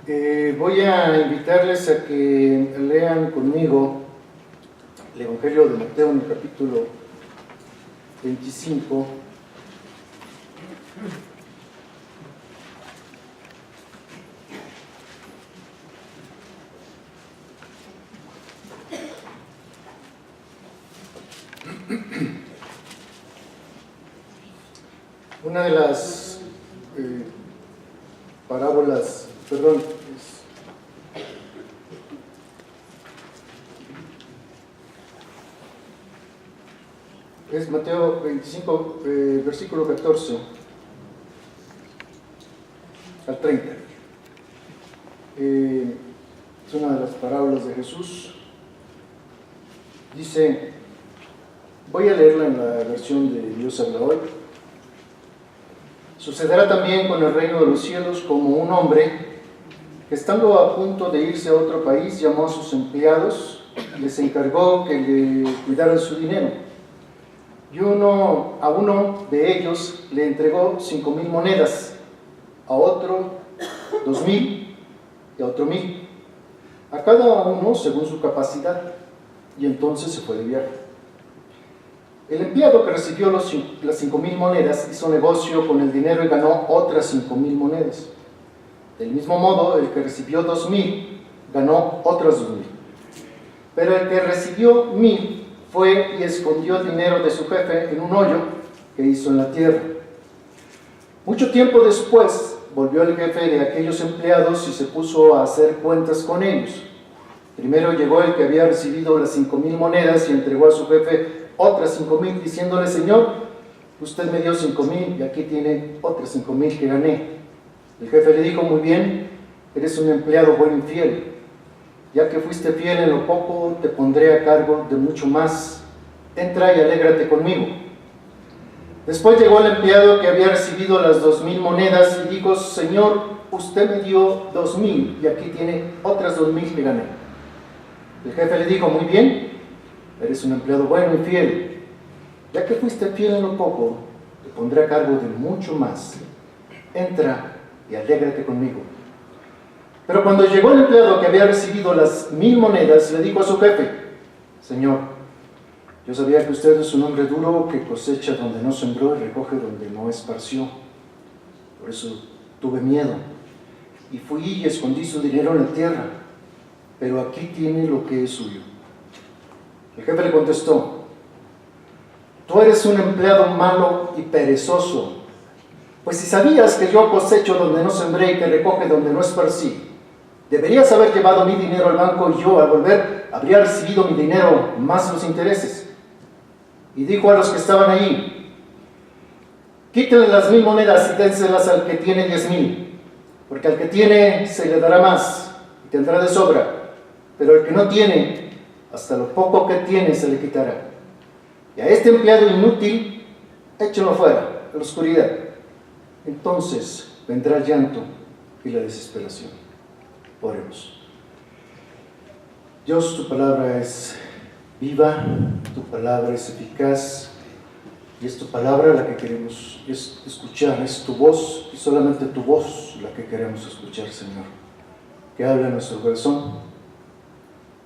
Voy a invitarles a que lean conmigo el Evangelio de Mateo en el capítulo 25. Una de las parábolas, perdón, es Mateo 25, versículo 14 al 30. Es una de las parábolas de Jesús. Dice, voy a leerla en la versión de Dios habla hoy. Sucederá también con el reino de los cielos como un hombre que, estando a punto de irse a otro país, llamó a sus empleados y les encargó que le cuidaran su dinero. Y a uno de ellos le entregó 5,000 monedas, a otro 2,000 y a otro 1,000, a cada uno según su capacidad, y entonces se fue de viaje. El empleado que recibió las 5,000 monedas hizo negocio con el dinero y ganó otras 5,000 monedas. Del mismo modo, el que recibió 2,000 ganó otras 2,000. Pero el que recibió 1,000 fue y escondió el dinero de su jefe en un hoyo que hizo en la tierra. Mucho tiempo después, volvió el jefe de aquellos empleados y se puso a hacer cuentas con ellos. Primero llegó el que había recibido las 5,000 monedas y entregó a su jefe otras 5,000, diciéndole: Señor, usted me dio 5,000 y aquí tiene otras 5,000 que gané. El jefe le dijo: muy bien, eres un empleado bueno y fiel. Ya que fuiste fiel en lo poco, te pondré a cargo de mucho más. Entra y alégrate conmigo. Después llegó el empleado que había recibido las 2,000 monedas y dijo: Señor, usted me dio 2,000 y aquí tiene otras 2,000 que gané. El jefe le dijo: muy bien, eres un empleado bueno y fiel. Ya que fuiste fiel en lo poco, te pondré a cargo de mucho más. Entra y alégrate conmigo. Pero cuando llegó el empleado que había recibido las 1,000 monedas, le dijo a su jefe: Señor, yo sabía que usted es un hombre duro que cosecha donde no sembró y recoge donde no esparció. Por eso tuve miedo y fui y escondí su dinero en la tierra. Pero aquí tiene lo que es suyo. El jefe le contestó: tú eres un empleado malo y perezoso. Pues si sabías que yo cosecho donde no sembré y que recoge donde no esparcí, deberías haber llevado mi dinero al banco y yo, al volver, habría recibido mi dinero más los intereses. Y dijo a los que estaban allí: quítenle las 1,000 monedas y dénselas al que tiene 10,000, porque al que tiene se le dará más y tendrá de sobra, pero el que no tiene, hasta lo poco que tiene se le quitará. Y a este empleado inútil, échenlo fuera, a la oscuridad. Entonces vendrá el llanto y la desesperación. Oremos. Dios, tu palabra es viva, tu palabra es eficaz, y es tu palabra la que queremos escuchar, es tu voz, y solamente tu voz la que queremos escuchar, Señor. Que hable a nuestro corazón,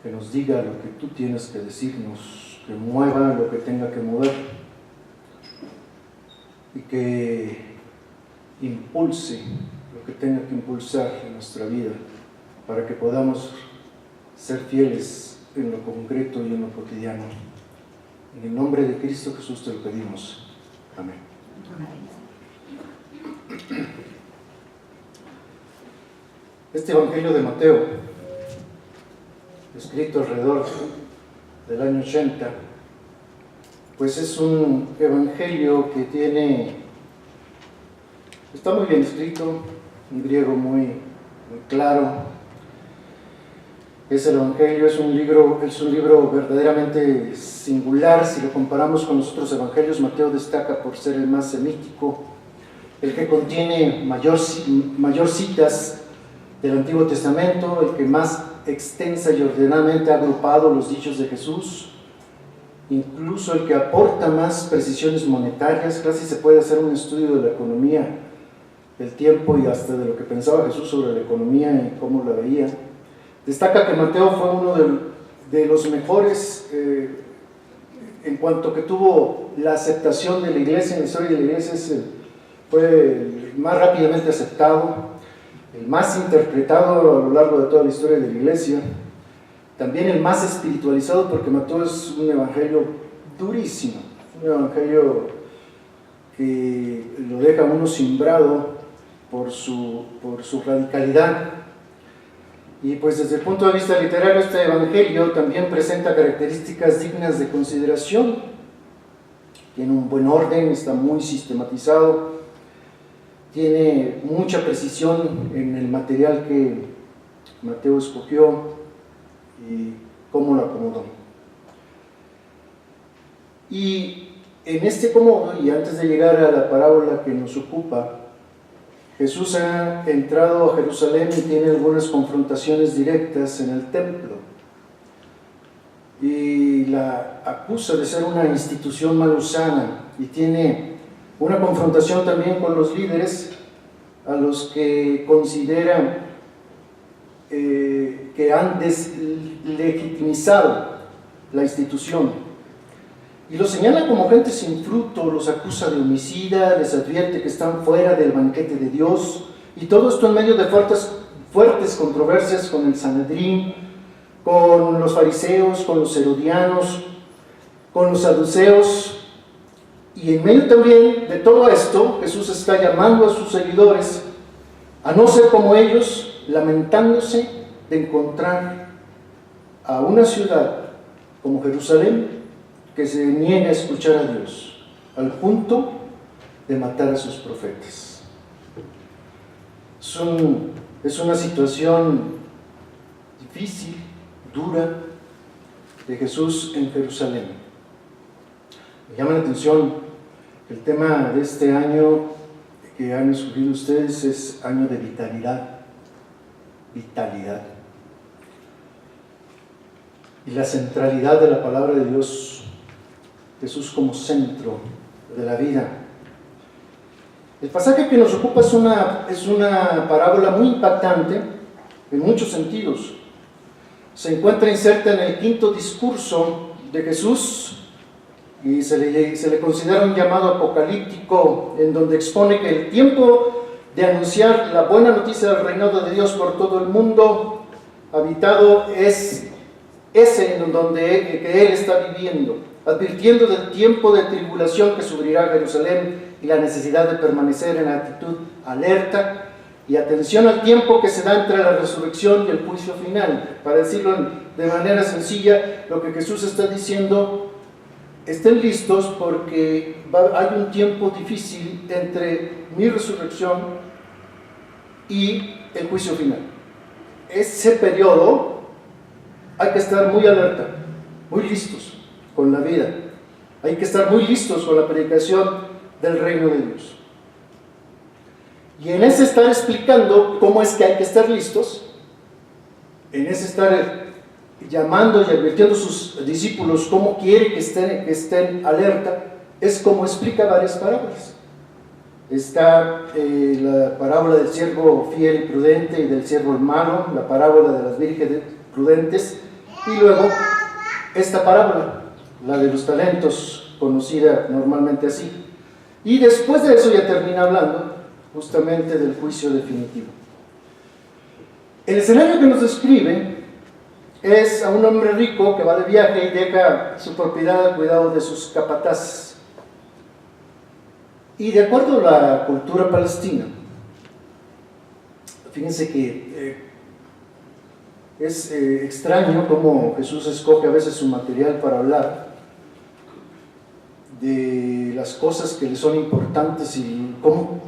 que nos diga lo que tú tienes que decirnos, que mueva lo que tenga que mover, y que impulse lo que tenga que impulsar en nuestra vida, para que podamos ser fieles en lo concreto y en lo cotidiano. En el nombre de Cristo Jesús te lo pedimos. Amén. Este Evangelio de Mateo, escrito alrededor del año 80, pues es un evangelio que está muy bien escrito, en griego muy claro. El Evangelio es un libro verdaderamente singular. Si lo comparamos con los otros evangelios, Mateo destaca por ser el más semítico, el que contiene mayor citas del Antiguo Testamento, el que más extensa y ordenadamente ha agrupado los dichos de Jesús, incluso el que aporta más precisiones monetarias. Casi se puede hacer un estudio de la economía del tiempo y hasta de lo que pensaba Jesús sobre la economía y cómo la veía. Destaca que Mateo fue uno de los mejores en cuanto que tuvo la aceptación de la iglesia. En la historia de la iglesia fue el más rápidamente aceptado, el más interpretado a lo largo de toda la historia de la iglesia, también el más espiritualizado, porque Mateo es un evangelio durísimo, un evangelio que lo deja a uno cimbrado por su radicalidad. Y pues desde el punto de vista literario, este evangelio también presenta características dignas de consideración. Tiene un buen orden, está muy sistematizado, tiene mucha precisión en el material que Mateo escogió y cómo lo acomodó. Y en este acomodo, y antes de llegar a la parábola que nos ocupa, Jesús ha entrado a Jerusalén y tiene algunas confrontaciones directas en el templo. Y la acusa de ser una institución mal usada, y tiene una confrontación también con los líderes a los que consideran que han deslegitimizado la institución. Y los señala como gente sin fruto, los acusa de homicida, les advierte que están fuera del banquete de Dios, y todo esto en medio de fuertes controversias con el Sanedrín, con los fariseos, con los herodianos, con los saduceos. Y en medio también de todo esto, Jesús está llamando a sus seguidores a no ser como ellos, lamentándose de encontrar a una ciudad como Jerusalén que se niega a escuchar a Dios, al punto de matar a sus profetas. Es una situación difícil, dura, de Jesús en Jerusalén. Me llama la atención que el tema de este año que han escogido ustedes es año de vitalidad. Vitalidad. Y la centralidad de la palabra de Dios, Jesús como centro de la vida. El pasaje que nos ocupa es una parábola muy impactante en muchos sentidos. Se encuentra inserta en el quinto discurso de Jesús y se le considera un llamado apocalíptico, en donde expone que el tiempo de anunciar la buena noticia del reinado de Dios por todo el mundo habitado es ese en donde Él está viviendo, advirtiendo del tiempo de tribulación que sufrirá Jerusalén y la necesidad de permanecer en actitud alerta y atención al tiempo que se da entre la resurrección y el juicio final. Para decirlo de manera sencilla, lo que Jesús está diciendo: estén listos porque hay un tiempo difícil entre mi resurrección y el juicio final. Ese periodo hay que estar muy alerta, muy listos con la vida. Hay que estar muy listos con la predicación del reino de Dios. Y en ese estar explicando cómo es que hay que estar listos, en ese estar llamando y advirtiendo a sus discípulos cómo quiere que estén alerta, es como explica varias parábolas. Está la parábola del siervo fiel y prudente y del siervo malo, la parábola de las vírgenes prudentes, y luego esta parábola, la de los talentos, conocida normalmente así. Y después de eso ya termina hablando justamente del juicio definitivo. El escenario que nos describe es a un hombre rico que va de viaje y deja su propiedad al cuidado de sus capataces. Y de acuerdo a la cultura palestina, fíjense que es extraño cómo Jesús escoge a veces su material para hablar de las cosas que le son importantes y cómo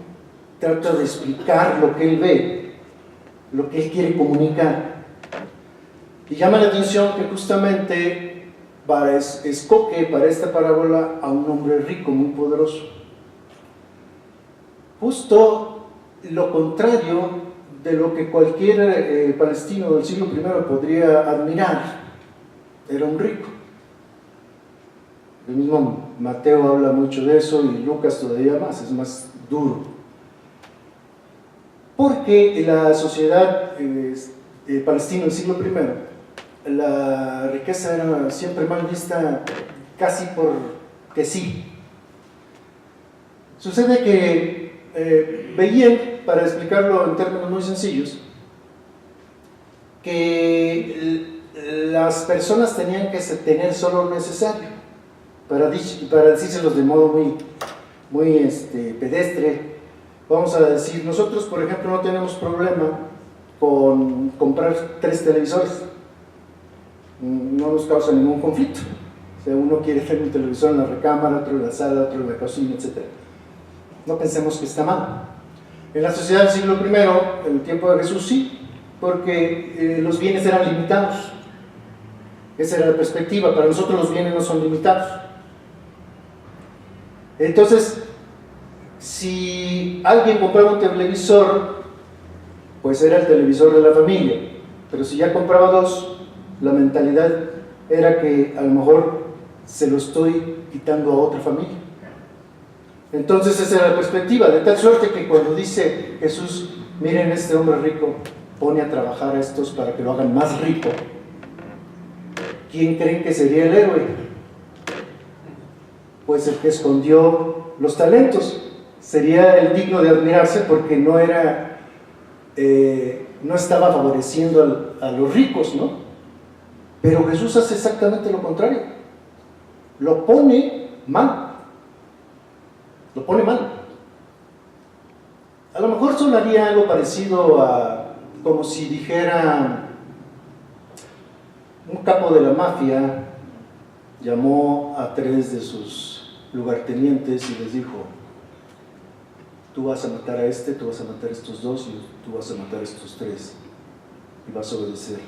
trata de explicar lo que él ve, lo que él quiere comunicar. Y llama la atención que justamente escoge para esta parábola a un hombre rico, muy poderoso. Justo lo contrario de lo que cualquier palestino del siglo I podría admirar. Era un rico. El mismo Mateo habla mucho de eso y Lucas todavía más, es más duro. porque la sociedad palestina del siglo I, la riqueza era siempre mal vista casi porque sí. Sucede que veían, para explicarlo en términos muy sencillos, que las personas tenían que tener solo lo necesario, para decírselos de modo muy pedestre. Vamos a decir, nosotros por ejemplo no tenemos problema con comprar 3 televisores, no nos causa ningún conflicto. O sea, uno quiere tener un televisor en la recámara, otro en la sala, otro en la cocina, etc. No pensemos que está mal. En la sociedad del siglo I, en el tiempo de Jesús, sí, porque los bienes eran limitados. Esa era la perspectiva. Para nosotros los bienes no son limitados. Entonces, si alguien compraba un televisor, pues era el televisor de la familia. Pero si ya compraba 2, la mentalidad era que a lo mejor se lo estoy quitando a otra familia. Entonces esa era la perspectiva, de tal suerte que cuando dice Jesús, miren, este hombre rico pone a trabajar a estos para que lo hagan más rico, ¿quién creen que sería el héroe? Pues el que escondió los talentos. Sería el digno de admirarse porque no estaba favoreciendo a los ricos, ¿no? Pero Jesús hace exactamente lo contrario, lo pone mal. Lo pone mal. A lo mejor sonaría algo parecido a como si dijera un capo de la mafia llamó a 3 de sus lugartenientes y les dijo: tú vas a matar a este, tú vas a matar a estos 2 y tú vas a matar a estos 3 y vas a obedecer.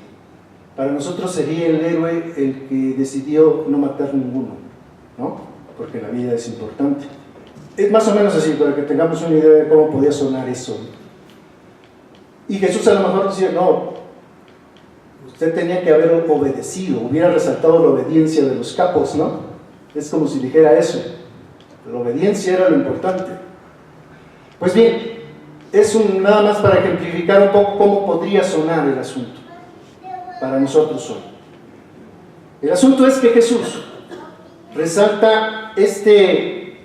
Para nosotros sería el héroe el que decidió no matar ninguno, ¿no? Porque la vida es importante. Es más o menos así, para que tengamos una idea de cómo podía sonar eso. Y Jesús a lo mejor decía: no, usted tenía que haber obedecido, hubiera resaltado la obediencia de los capos, ¿no? Es como si dijera eso, la obediencia era lo importante. Pues bien, es nada más para ejemplificar un poco cómo podría sonar el asunto para nosotros hoy. El asunto es que Jesús resalta este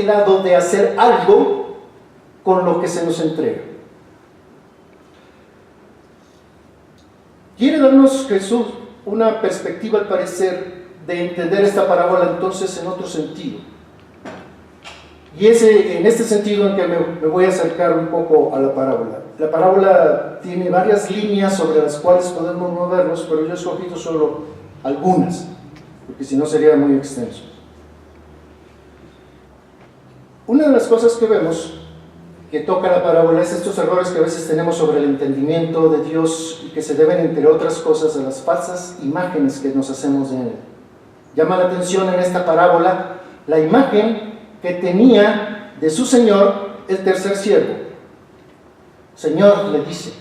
lado de hacer algo con lo que se nos entrega. Quiere darnos Jesús una perspectiva, al parecer, de entender esta parábola entonces en otro sentido. Y es en este sentido en que me voy a acercar un poco a la parábola. La parábola tiene varias líneas sobre las cuales podemos movernos, pero yo he escogido solo algunas, porque si no sería muy extenso. Una de las cosas que vemos que toca la parábola es estos errores que a veces tenemos sobre el entendimiento de Dios y que se deben, entre otras cosas, a las falsas imágenes que nos hacemos de Él. Llama la atención en esta parábola la imagen que tenía de su señor el tercer siervo. Señor, le dice: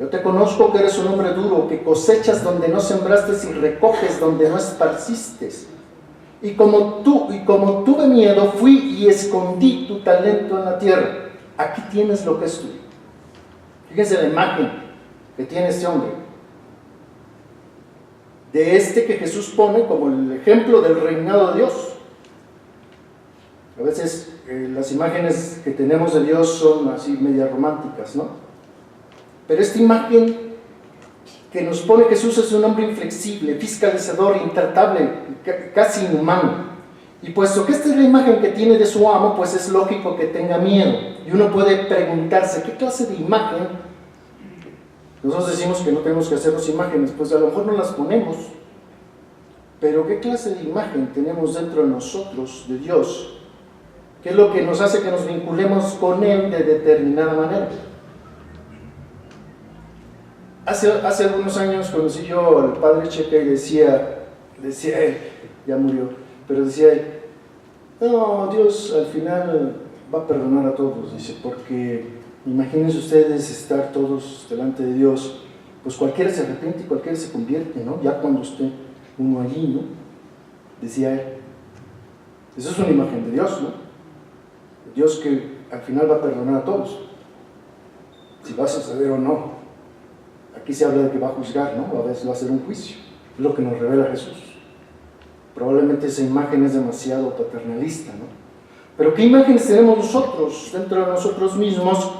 yo te conozco que eres un hombre duro, que cosechas donde no sembraste y recoges donde no esparciste. Y como tuve miedo, fui y escondí tu talento en la tierra. Aquí tienes lo que es tuyo. Fíjense la imagen que tiene este hombre, de este que Jesús pone como el ejemplo del reinado de Dios. A veces las imágenes que tenemos de Dios son así medias románticas, ¿no? Pero esta imagen que nos pone Jesús es un hombre inflexible, fiscalizador, intratable, casi inhumano. Y puesto que esta es la imagen que tiene de su amo, pues es lógico que tenga miedo. Y uno puede preguntarse: ¿qué clase de imagen? Nosotros decimos que no tenemos que hacernos imágenes, pues a lo mejor no las ponemos. Pero ¿qué clase de imagen tenemos dentro de nosotros de Dios? ¿Qué es lo que nos hace que nos vinculemos con Él de determinada manera? Hace algunos años conocí yo al padre Checa y decía él, ya murió, pero decía él: no, Dios al final va a perdonar a todos, dice, porque imagínense ustedes estar todos delante de Dios, pues cualquiera se arrepiente y cualquiera se convierte, ¿no? Ya cuando esté uno allí, ¿no? Decía él. Eso es una imagen de Dios, ¿no? Dios que al final va a perdonar a todos, si va a suceder o no. Aquí se habla de que va a juzgar, ¿no? A veces va a hacer un juicio, es lo que nos revela Jesús. Probablemente esa imagen es demasiado paternalista, ¿no? Pero ¿qué imágenes tenemos nosotros, dentro de nosotros mismos,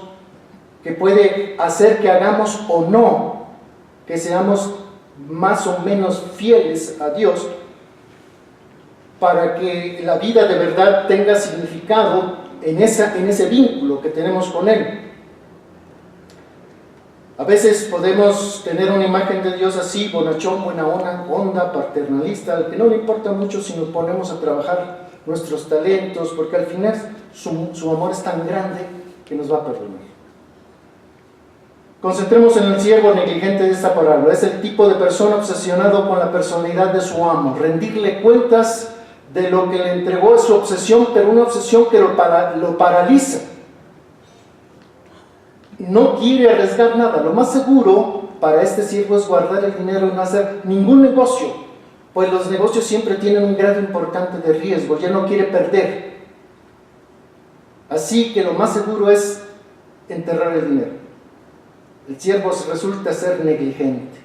que puede hacer que hagamos o no, que seamos más o menos fieles a Dios, para que la vida de verdad tenga significado en ese vínculo que tenemos con Él? A veces podemos tener una imagen de Dios así, bonachón, buena onda, paternalista, al que no le importa mucho si nos ponemos a trabajar nuestros talentos, porque al final su amor es tan grande que nos va a perdonar. Concentremos en el siervo negligente de esta parábola. Es el tipo de persona obsesionado con la personalidad de su amo. Rendirle cuentas de lo que le entregó es su obsesión, pero una obsesión que lo paraliza. No quiere arriesgar nada. Lo más seguro para este siervo es guardar el dinero y no hacer ningún negocio, pues los negocios siempre tienen un grado importante de riesgo. Ya no quiere perder. Así que lo más seguro es enterrar el dinero. El siervo resulta ser negligente.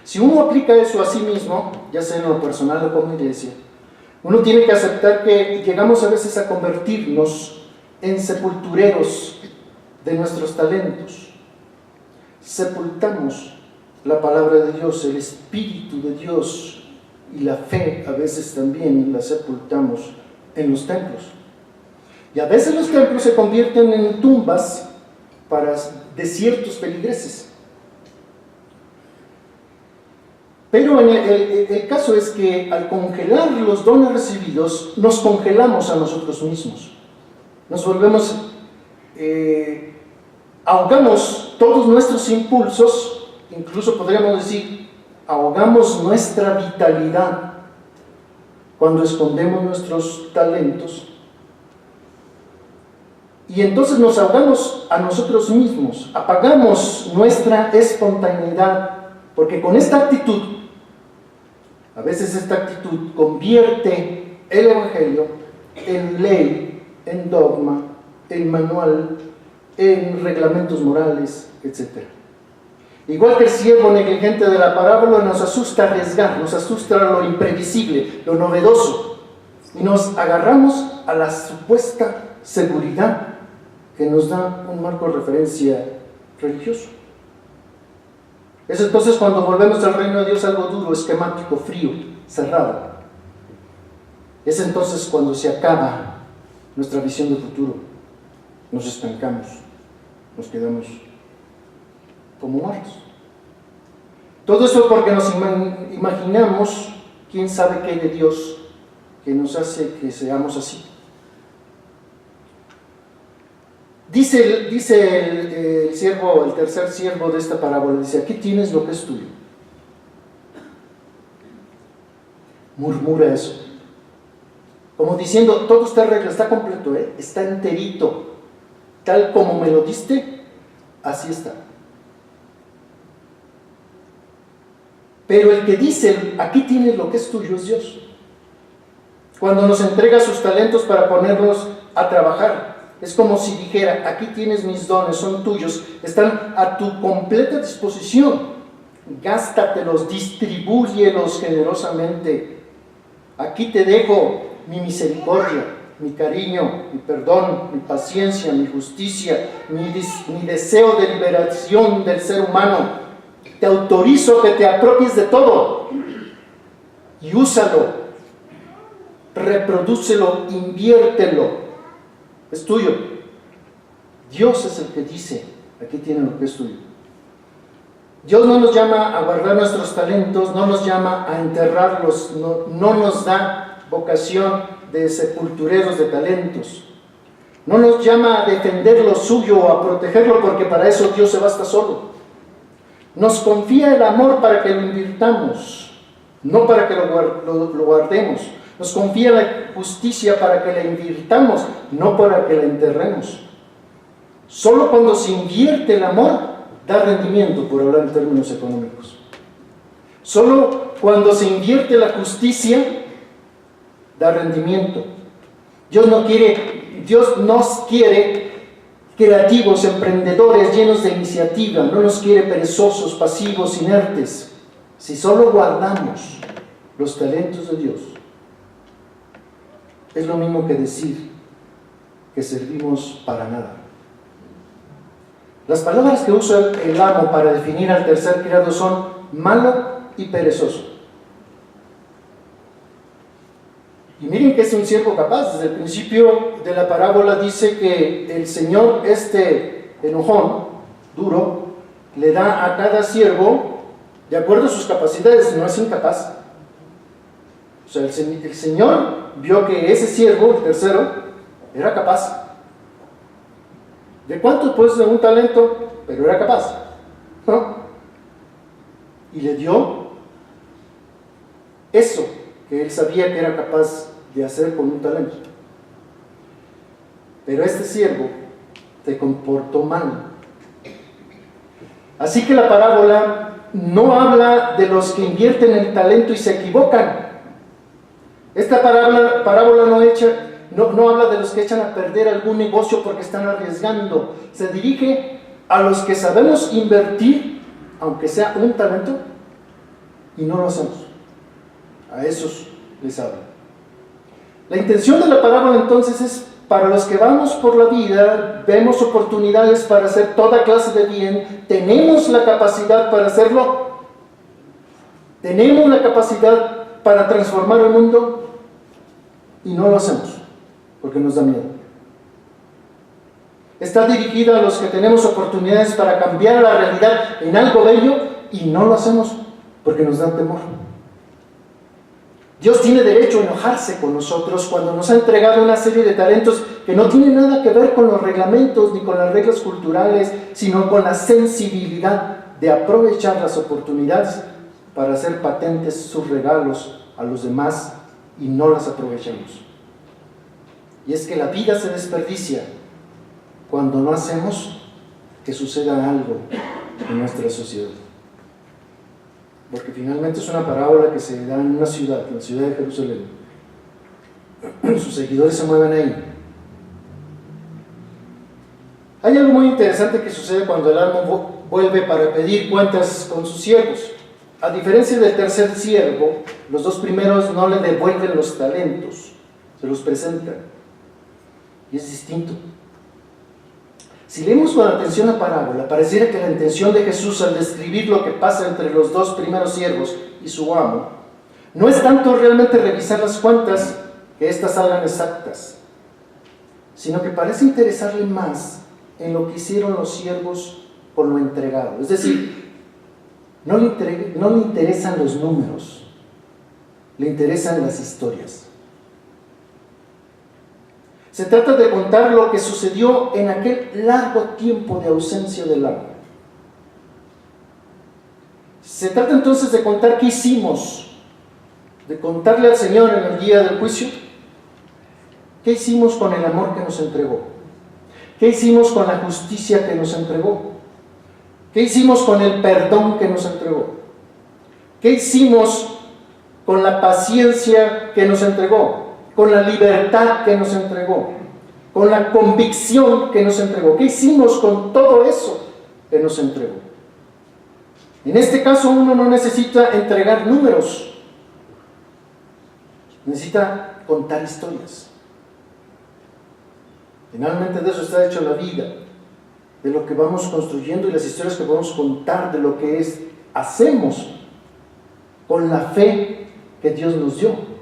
Si uno aplica eso a sí mismo, ya sea en lo personal o como iglesia, uno tiene que aceptar que llegamos a veces a convertirnos en sepultureros de nuestros talentos. Sepultamos la palabra de Dios, el Espíritu de Dios, y la fe a veces también la sepultamos en los templos. Y a veces los templos se convierten en tumbas para desiertos feligreses. Pero el caso es que al congelar los dones recibidos, nos congelamos a nosotros mismos. Nos volvemos, ahogamos todos nuestros impulsos, incluso podríamos decir, ahogamos nuestra vitalidad cuando escondemos nuestros talentos. Y entonces nos ahogamos a nosotros mismos, apagamos nuestra espontaneidad, porque con esta actitud, a veces esta actitud convierte el Evangelio en ley, en dogma, en manual, en reglamentos morales, etc. Igual que el siervo negligente de la parábola, nos asusta arriesgar, nos asusta lo imprevisible, lo novedoso, y nos agarramos a la supuesta seguridad que nos da un marco de referencia religioso. Es entonces cuando volvemos al reino de Dios algo duro, esquemático, frío, cerrado. Es entonces cuando se acaba nuestra visión de futuro. Nos estancamos, nos quedamos como muertos. Todo eso porque nos imaginamos, quién sabe qué de Dios, que nos hace que seamos así. Dice el siervo, el tercer siervo de esta parábola, dice: aquí tienes lo que es tuyo. Murmura eso, como diciendo, todo está arreglado, está completo, está enterito, tal como me lo diste, así está. Pero el que dice, aquí tienes lo que es tuyo, es Dios. Cuando nos entrega sus talentos para ponerlos a trabajar, es como si dijera: aquí tienes mis dones, son tuyos, están a tu completa disposición, gástatelos, distribúyelos generosamente. Aquí te dejo mi misericordia, mi cariño, mi perdón, mi paciencia, mi justicia, mi deseo de liberación del ser humano. Te autorizo que te apropies de todo y úsalo, reprodúcelo, inviértelo. Es tuyo. Dios es el que dice: aquí tiene lo que es tuyo. Dios no nos llama a guardar nuestros talentos, no nos llama a enterrarlos, no nos da vocación de sepultureros de talentos. No nos llama a defender lo suyo o a protegerlo, porque para eso Dios se basta solo. Nos confía el amor para que lo invirtamos, no para que lo guardemos. Nos confía la justicia para que la invirtamos, no para que la enterremos. Solo cuando se invierte el amor, da rendimiento, por hablar en términos económicos. Solo cuando se invierte la justicia, da rendimiento. Dios no quiere Dios nos quiere creativos, emprendedores, llenos de iniciativa. No nos quiere perezosos, pasivos, inertes. Si solo guardamos los talentos de Dios, es lo mismo que decir que servimos para nada. Las palabras que usa el amo para definir al tercer criado son malo y perezoso. Y miren que es un siervo capaz. Desde el principio de la parábola dice que el Señor, enojón, duro, le da a cada siervo de acuerdo a sus capacidades, no es incapaz. O sea, el Señor vio que ese siervo, el tercero, era capaz. ¿De cuánto? Pues de un talento, pero era capaz, ¿no? Y le dio eso que él sabía que era capaz de hacer con un talento. Pero este siervo se comportó mal. Así que la parábola no habla de los que invierten el talento y se equivocan. Esta parábola no habla de los que echan a perder algún negocio porque están arriesgando. Se dirige a los que sabemos invertir, aunque sea un talento, y no lo hacemos. A esos les habla. La intención de la parábola entonces es para los que vamos por la vida, vemos oportunidades para hacer toda clase de bien, tenemos la capacidad para hacerlo, tenemos la capacidad para transformar el mundo y no lo hacemos porque nos da miedo. Está dirigida a los que tenemos oportunidades para cambiar la realidad en algo bello y no lo hacemos porque nos da temor. Dios tiene derecho a enojarse con nosotros cuando nos ha entregado una serie de talentos que no tienen nada que ver con los reglamentos ni con las reglas culturales, sino con la sensibilidad de aprovechar las oportunidades para hacer patentes sus regalos a los demás y no las aprovechamos. Y es que la vida se desperdicia cuando no hacemos que suceda algo en nuestra sociedad. Porque finalmente es una parábola que se da en una ciudad, la ciudad de Jerusalén. Sus seguidores se mueven ahí. Hay algo muy interesante que sucede cuando el amo vuelve para pedir cuentas con sus siervos. A diferencia del tercer siervo, los dos primeros no le devuelven los talentos, se los presentan. Y es distinto. Si leemos con atención la parábola, pareciera que la intención de Jesús al describir lo que pasa entre los dos primeros siervos y su amo, no es tanto realmente revisar las cuentas, que éstas salgan exactas, sino que parece interesarle más en lo que hicieron los siervos con lo entregado. Es decir, no le interesan los números, le interesan las historias. Se trata de contar lo que sucedió en aquel largo tiempo de ausencia del amo. Se trata entonces de contar qué hicimos, de contarle al Señor en el día del juicio, qué hicimos con el amor que nos entregó, qué hicimos con la justicia que nos entregó, qué hicimos con el perdón que nos entregó, qué hicimos con la paciencia que nos entregó, con la libertad que nos entregó, con la convicción que nos entregó. ¿Qué hicimos con todo eso que nos entregó? En este caso uno no necesita entregar números, necesita contar historias. Finalmente de eso está hecho la vida, de lo que vamos construyendo y las historias que podemos contar de lo que hacemos con la fe que Dios nos dio.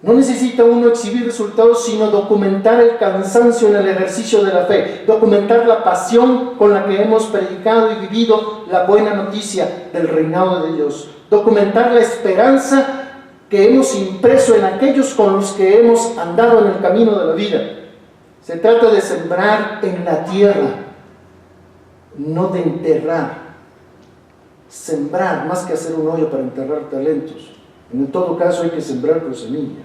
No necesita uno exhibir resultados, sino documentar el cansancio en el ejercicio de la fe, documentar la pasión con la que hemos predicado y vivido la buena noticia del reinado de Dios, documentar la esperanza que hemos impreso en aquellos con los que hemos andado en el camino de la vida. Se trata de sembrar en la tierra, no de enterrar. Sembrar más que hacer un hoyo para enterrar talentos. En todo caso hay que sembrar con semilla.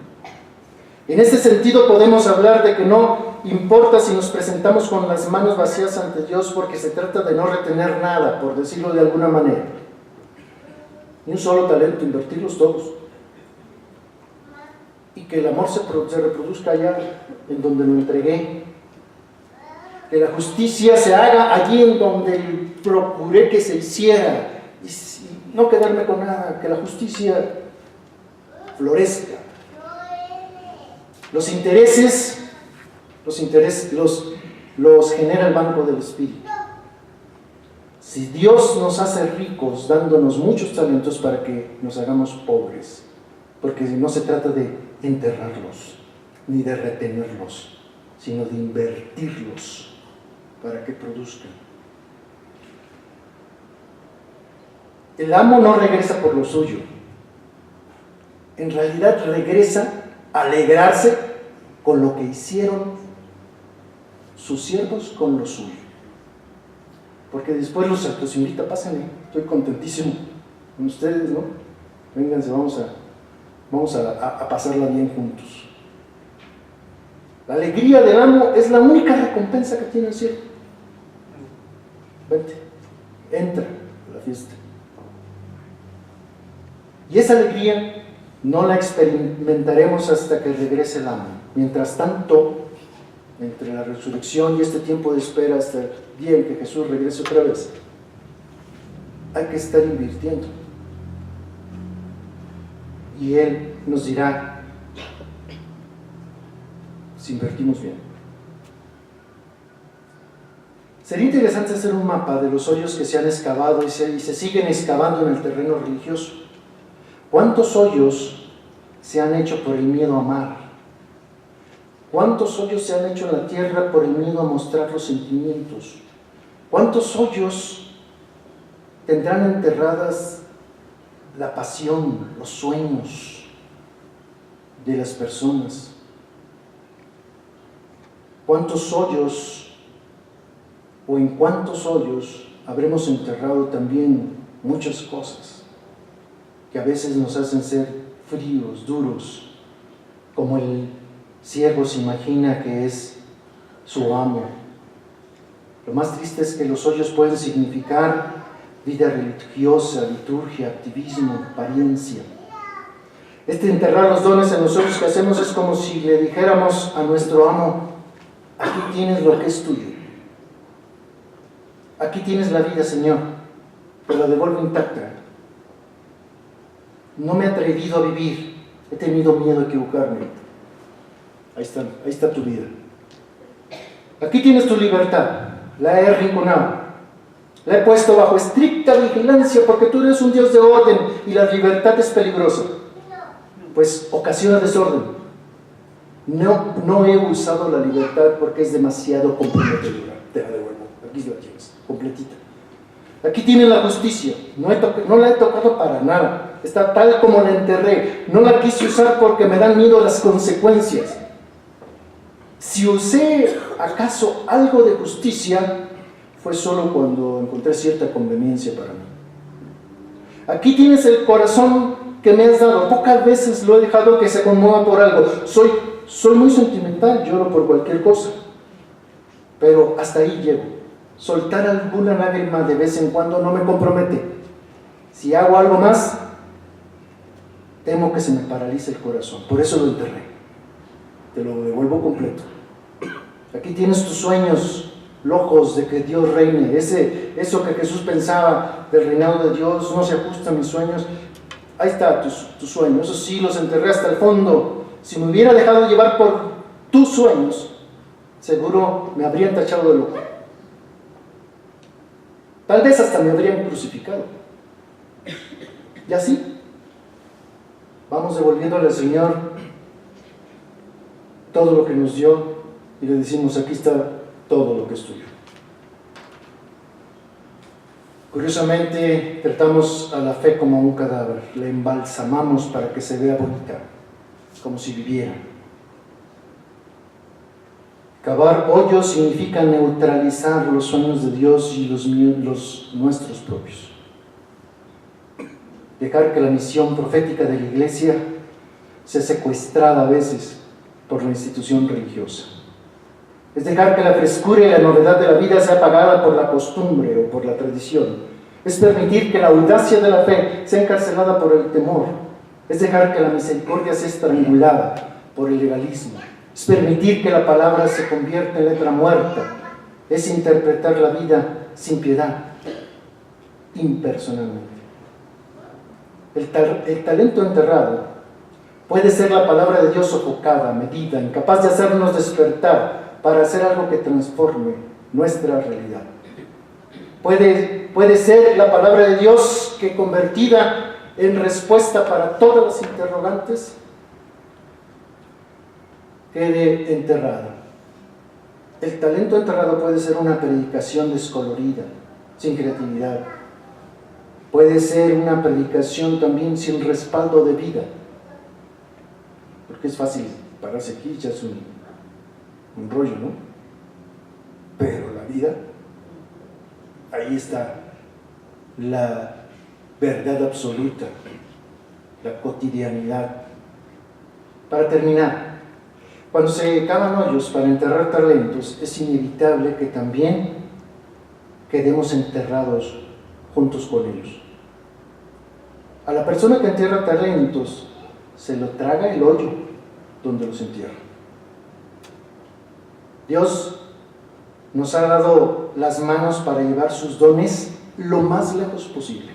En este sentido podemos hablar de que no importa si nos presentamos con las manos vacías ante Dios, porque se trata de no retener nada, por decirlo de alguna manera. Ni un solo talento, invertirlos todos. y que el amor se reproduzca allá en donde lo entregué. Que la justicia se haga allí en donde procuré que se hiciera y no quedarme con nada, que la justicia florezca. Los intereses los genera el Banco del Espíritu. Si Dios nos hace ricos dándonos muchos talentos para que nos hagamos pobres, porque no se trata de enterrarlos ni de retenerlos, sino de invertirlos para que produzcan. El amo no regresa por lo suyo, en realidad regresa a alegrarse con lo que hicieron sus siervos con lo suyo. Porque después los invita, pásenle, estoy contentísimo con ustedes, ¿no? Vénganse, vamos a pasarla bien juntos. La alegría del amo es la única recompensa que tiene el cielo. Vente, entra a la fiesta. Y esa alegría no la experimentaremos hasta que regrese el amo. Mientras tanto, entre la resurrección y este tiempo de espera hasta el día en que Jesús regrese otra vez, hay que estar invirtiendo. Y Él nos dirá si invertimos bien. Sería interesante hacer un mapa de los hoyos que se han excavado y se siguen excavando en el terreno religioso. ¿Cuántos hoyos se han hecho por el miedo a amar? ¿Cuántos hoyos se han hecho en la tierra por el miedo a mostrar los sentimientos? ¿Cuántos hoyos tendrán enterradas la pasión, los sueños de las personas? ¿Cuántos hoyos o en cuántos hoyos habremos enterrado también muchas cosas que a veces nos hacen ser fríos, duros, como el siervo se imagina que es su amo? Lo más triste es que los hoyos pueden significar vida religiosa, liturgia, activismo, apariencia. Enterrar los dones en los hoyos que hacemos es como si le dijéramos a nuestro amo: aquí tienes lo que es tuyo, aquí tienes la vida, Señor, te la devuelvo intacta. No me he atrevido a vivir, he tenido miedo a equivocarme. Ahí está tu vida. Aquí tienes tu libertad, la he arrinconado, la he puesto bajo estricta vigilancia porque tú eres un Dios de orden y la libertad es peligrosa, pues ocasiona desorden. No he usado la libertad porque es demasiado comprometedora. Te la devuelvo, aquí la tienes, completita. Aquí tienes la justicia, no la he tocado para nada, está tal como la enterré, no la quise usar porque me dan miedo las consecuencias. Si usé acaso algo de justicia, fue solo cuando encontré cierta conveniencia para mí. Aquí tienes el corazón que me has dado, pocas veces lo he dejado que se conmueva por algo. Soy muy sentimental, lloro por cualquier cosa, pero hasta ahí llego. Soltar alguna lágrima de vez en cuando no me compromete. Si hago algo más, temo que se me paralice el corazón, por eso lo enterré. Te lo devuelvo completo. Aquí tienes tus sueños locos de que Dios reine. Eso que Jesús pensaba del reinado de Dios no se ajusta a mis sueños. Ahí está tus sueños. Eso sí, los enterré hasta el fondo. Si me hubiera dejado llevar por tus sueños, seguro me habrían tachado de loco. Tal vez hasta me habrían crucificado. Y así vamos devolviéndole al Señor todo lo que nos dio y le decimos: aquí está todo lo que es tuyo. Curiosamente, tratamos a la fe como a un cadáver, la embalsamamos para que se vea bonita, como si viviera. Cavar hoyos significa neutralizar los sueños de Dios y los nuestros propios. Dejar que la misión profética de la iglesia sea secuestrada a veces por la institución religiosa. Es dejar que la frescura y la novedad de la vida sea apagada por la costumbre o por la tradición. Es permitir que la audacia de la fe sea encarcelada por el temor. Es dejar que la misericordia sea estrangulada por el legalismo. Es permitir que la palabra se convierta en letra muerta. Es interpretar la vida sin piedad, impersonalmente. El talento enterrado puede ser la palabra de Dios sofocada, medida, incapaz de hacernos despertar para hacer algo que transforme nuestra realidad. Puede ser la palabra de Dios que, convertida en respuesta para todas las interrogantes, quede enterrada. El talento enterrado puede ser una predicación descolorida, sin creatividad. Puede ser una predicación también sin respaldo de vida, porque es fácil pararse aquí y echarse un rollo, ¿no? Pero la vida, ahí está la verdad absoluta, la cotidianidad. Para terminar, cuando se cavan hoyos para enterrar talentos, es inevitable que también quedemos enterrados juntos con ellos. A la persona que entierra talentos se lo traga el hoyo donde los entierra. Dios nos ha dado las manos para llevar sus dones lo más lejos posible.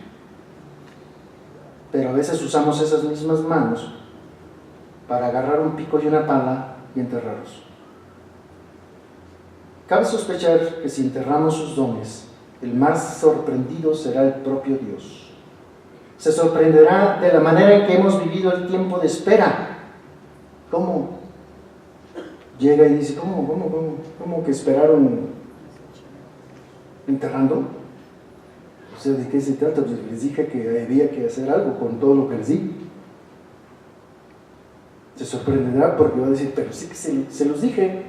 Pero a veces usamos esas mismas manos para agarrar un pico y una pala y enterrarlos. Cabe sospechar que si enterramos sus dones, el más sorprendido será el propio Dios. Se sorprenderá de la manera en que hemos vivido el tiempo de espera. ¿Cómo? Llega y dice, ¿cómo que esperaron enterrando? O sea, ¿de qué se trata? Pues les dije que había que hacer algo con todo lo que les di. Se sorprenderá porque va a decir, pero sí que se los dije.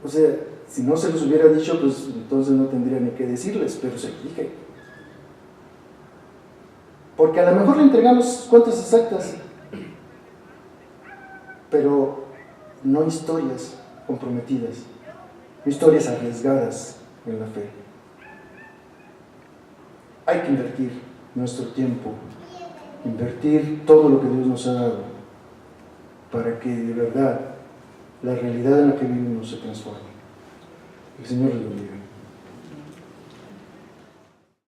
O sea, si no se los hubiera dicho, pues entonces no tendría ni que decirles, pero se los dije. Porque a lo mejor le entregamos cuentas exactas, pero no historias comprometidas, no historias arriesgadas en la fe. Hay que invertir nuestro tiempo, invertir todo lo que Dios nos ha dado, para que de verdad la realidad en la que vivimos se transforme. El Señor les bendiga.